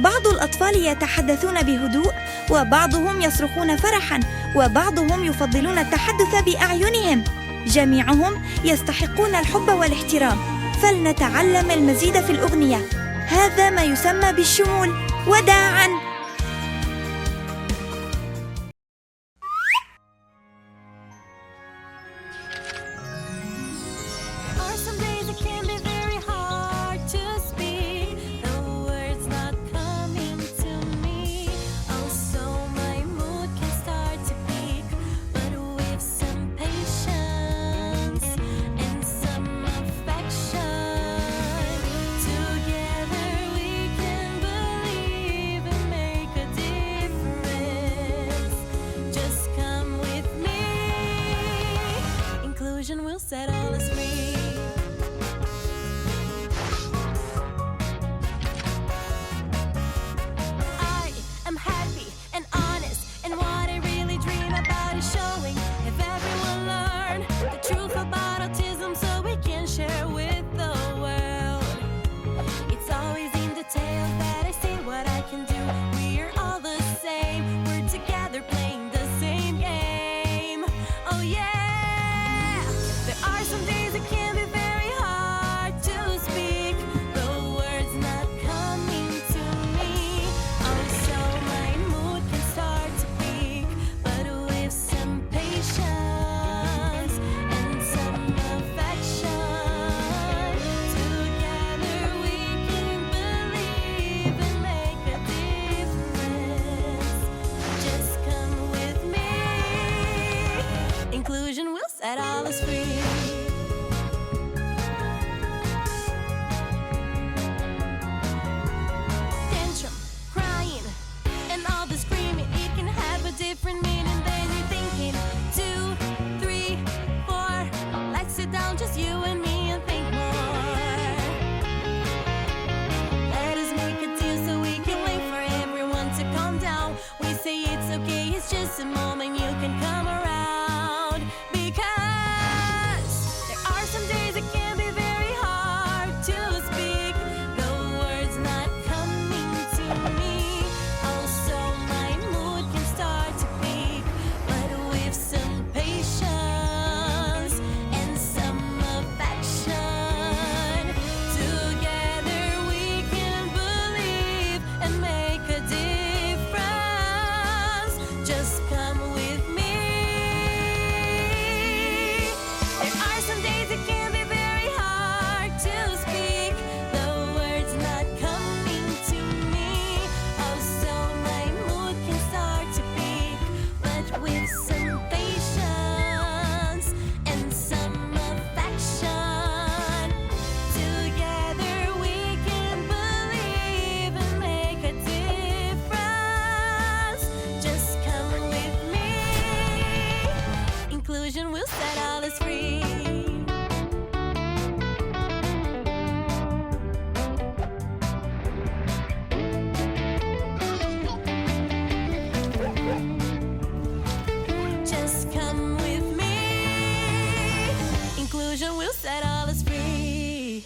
بعض الأطفال يتحدثون بهدوء، وبعضهم يصرخون فرحاً، وبعضهم يفضلون التحدث بأعينهم. جميعهم يستحقون الحب والاحترام، فلنتعلم المزيد في الأغنية. هذا ما يسمى بالشمول. وداعاً. Will set all us free. I am happy and honest, and what I really dream about is showing. If everyone learn the truth about autism, so we can share with the world. It's always in details that I say what I can do. We're all the same. We're together playing the same game. Oh yeah. Some days it can be very hard to speak, the words not coming to me. Also my mood can start to peak, but with some patience and some affection, together we can believe and make a difference. Just come with me. Inclusion will set all us free. Different meaning than you're thinking. 2, 3, 4. Let's sit down, just you and me, and think more. Let us make a deal so we can wait for everyone to calm down. We say it's okay, it's just a moment, you can come around. Because there are some days it can be very hard to speak, the words not coming to me. Also my mood can start to peak, but with some patience and some affection, together we can believe and make a difference. Just come with me. There are some days it can be very hard to speak, the words not coming to me. Also my mood can start to peak, but with some patience and some affection, together we can believe and make a difference. Just come with me. Inclusion will set all us free. Just come with me. Inclusion will set all us free.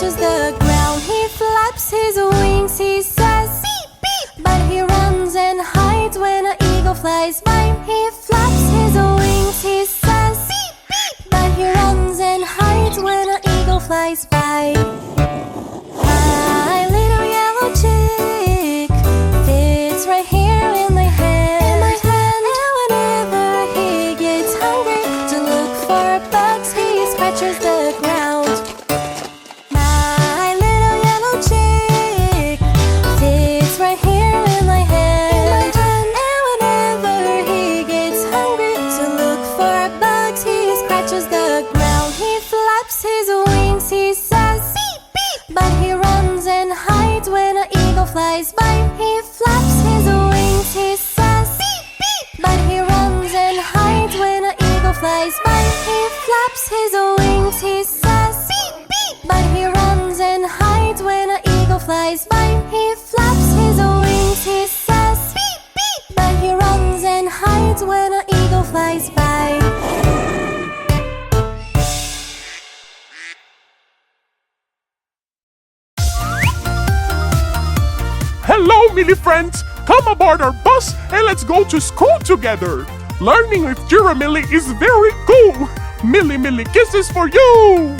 touches the ground. He flaps his wings, he says beep, beep. But he runs and hides when an eagle flies by. He flaps his wings, he says beep, beep. But he runs and hides when an eagle flies by. My little yellow chick flies by, he flaps his wings, he says beep beep. But he runs and hides when an eagle flies by. He flaps his wings, he says beep beep. But he runs and hides when an eagle flies by. He flaps his wings, he says beep beep. But he runs and hides when an eagle flies by. Hello, Millie friends! Come aboard our bus and let's go to school together! Learning with Giramille is very cool! Millie kisses for you!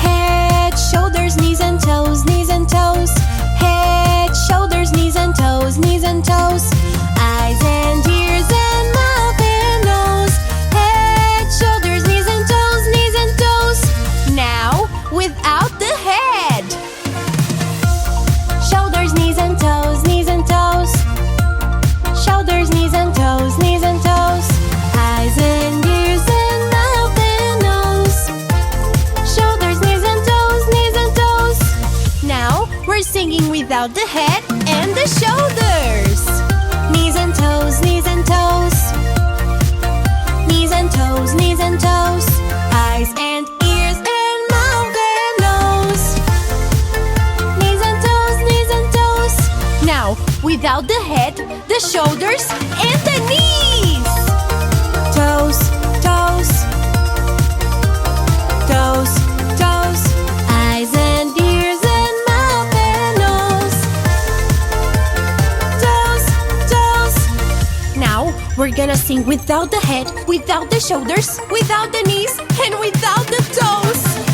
Head, shoulders, knees and toes, knees and toes. Head, shoulders, knees and toes, knees and toes. Eyes and ears and mouth and nose. Head, shoulders, knees and toes, knees and toes. Now, without the head. Shoulders, knees and toes, knees and toes. Shoulders, knees and toes, knees and toes. Eyes and ears and mouth and nose. Shoulders, knees and toes, knees and toes. Now we're singing without the head and the shoulders. Knees and toes, knees and toes. Knees and toes, knees and toes. Eyes and ears and mouth and nose. Knees and toes, knees and toes. Now without the head, the shoulders and the knees. Toes, toes. Toes, toes. Eyes and ears and mouth and nose. Toes, toes. Now we're gonna sing without the head, without the shoulders, without the knees, and without the toes.